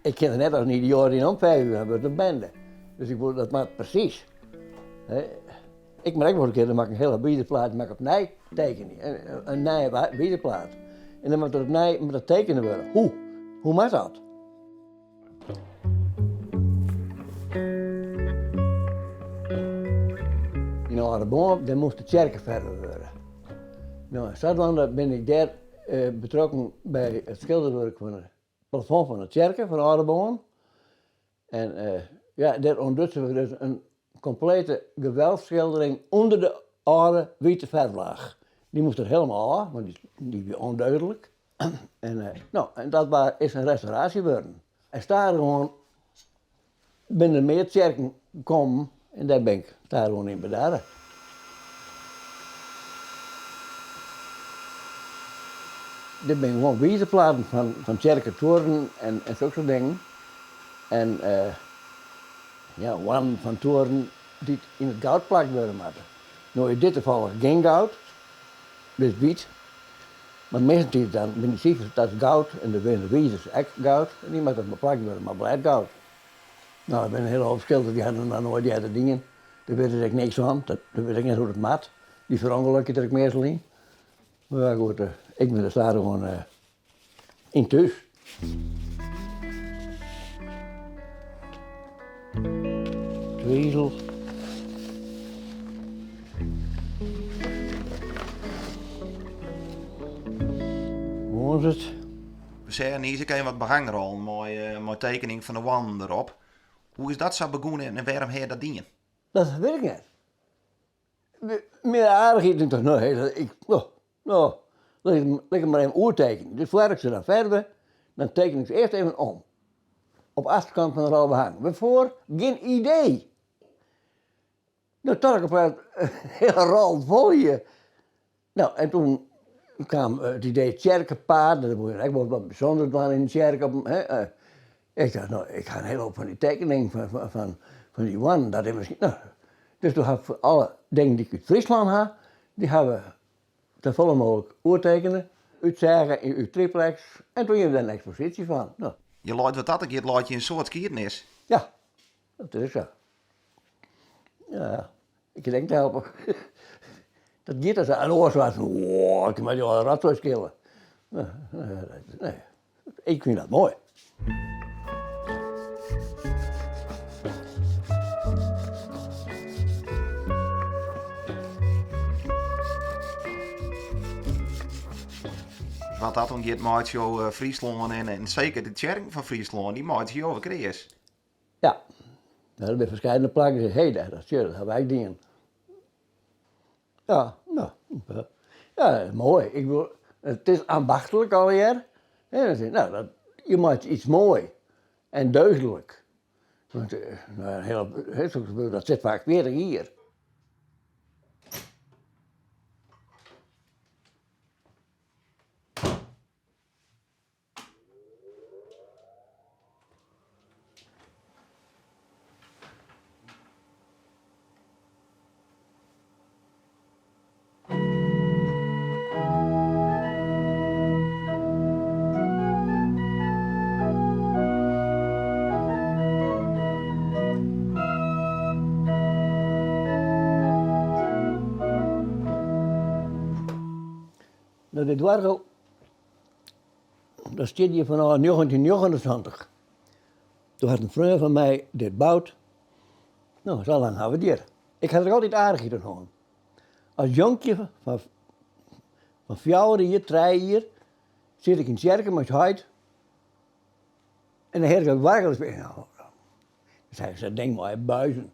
Ik ken er net als niet de jaren in om 5 uur, dan wordt een bende. Dus ik word dat maakt precies. Ik merk wel een keer, dan maak ik een hele biedenplaat, maak op nij tekenen. Een nij biedenplaat. En dan moet dat tekenen worden. Hoe maakt dat? In Aardeboom, daar moest de kerk verder worden. Nou, in Stadland ben ik daar betrokken bij het schilderwerk van het plafond van de kerk van Aardeboom. En daar ontdekten we dus een complete gewelfschildering onder de oude witte verflaag. Die moest er helemaal af, want die was onduidelijk. En dat is een restauratie geworden. En daar gewoon binnen meer kerken komen en daar ben ik daar gewoon in bedaren. Dit ben gewoon wiezenplaten van kerken, toren en zulke dingen. En one van toren die in het goud plakt worden moeten. Nou, in dit geval geen goud, dus wiet. Maar meestal dan ben ik zeker dat is goud en de wies is echt goud. En die moet het maar plakt worden, maar blijft goud. Nou, er zijn een hele hoop schilders die hadden dan nooit die andere dingen. Daar weten ik niks van, dat weet ik niet hoe het maakt. Die verongelukken dat ik meestal in. Maar ja, goed, ik ben er daar gewoon in thuis. Wezel. Hoe is het? We zeggen hier kan je wat behangrollen, mooie tekening van de wand erop. Hoe is dat zo begonnen en waarom heb je dat dingen? Dat weet ik niet. Meer aardigheid denk ik toch, leg maar even oertekenen. Dus voor ik ze dan verven, dan teken ik ze eerst even om. Op de achterkant van de rauwe hang. Waarvoor? Geen idee. Nou, toch ik op een hele rol vol hier. Nou, en toen kwam het idee kerkenpaard, dat moet je echt wel wat bijzonders doen in de kerk. Ik dacht, nou, ik ga een hele hoop van die tekening van die one, dat is misschien, nou. Dus toen heb ik voor alle dingen die ik uit Friesland had, die hebben we te volle mogelijk oortekenen, uitzagen in uw triplex, en toen hebben we daar een expositie van. Nou. Je laat wat dat, je laat je een soort kiernis. Ja, dat is zo. Ja, ik denk te helpen. Dat gaat als een oor was, wow, ik moet je al een rat skillen. Nee, ik vind dat mooi. Wat dat dan maakt je Friesland en zeker de kerk van Friesland, die maakt je over kreeg. Ja, er zijn verschillende plakken die zeggen, dat hebben wij dingen. Ja, nou, ja, mooi. Ik bedoel, het is ambachtelijk alweer. En dan nou, je maakt iets mooi en deugdelijk. Want dat zit vaak weer hier. Nou, dit Dwargo, dat staat hier vanaf 1929. Toen had een vriend van mij dit bouwd. Nou, zo lang hebben we dit. Ik had er altijd aardig in gewoon. Als jonkje van 4 hier, 3 hier, zit ik in het kerken met huid. En dan heer ik wargels bij. Nou, dan zei denk maar, buizen.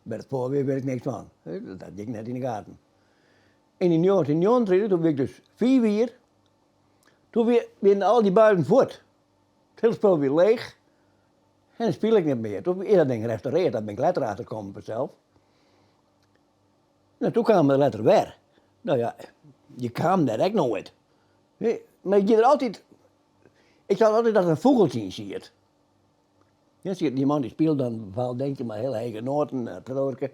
Bij het voorweer weet ik niks van. Dat had ik net in de gaten. En in 1939, toen ben ik dus 4 weer, toen werden al die buizen voort. Het hele spel weer leeg. En dan speel ik niet meer. Toen is dat ding gerestaureerd, daar ben ik later achter gekomen vanzelf. En toen kwam de letter weer. Nou ja, je kwam daar echt nooit. Nee, maar je er altijd, ik zag altijd dat een vogeltje in ziet. Ja, die man die speelt dan wel, denk je maar, heel eigen noten, troorken.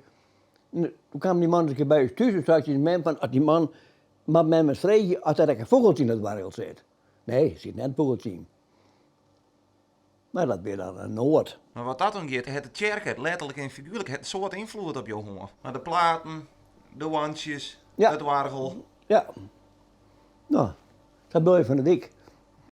Toen kwam die man een keer bij ons thuis en zei je man van, als die man maar met me schreef, als er een vogeltje in het warrel zit. Nee, er zit net een vogeltje in. Maar dat weer dan een Noord. Maar wat dat dan gaat, het de kerk het letterlijk en figuurlijk het een soort invloed op jou hoor. Maar de platen, de wandjes, Ja. het wargel. Ja. Nou, dat ben je van de dik.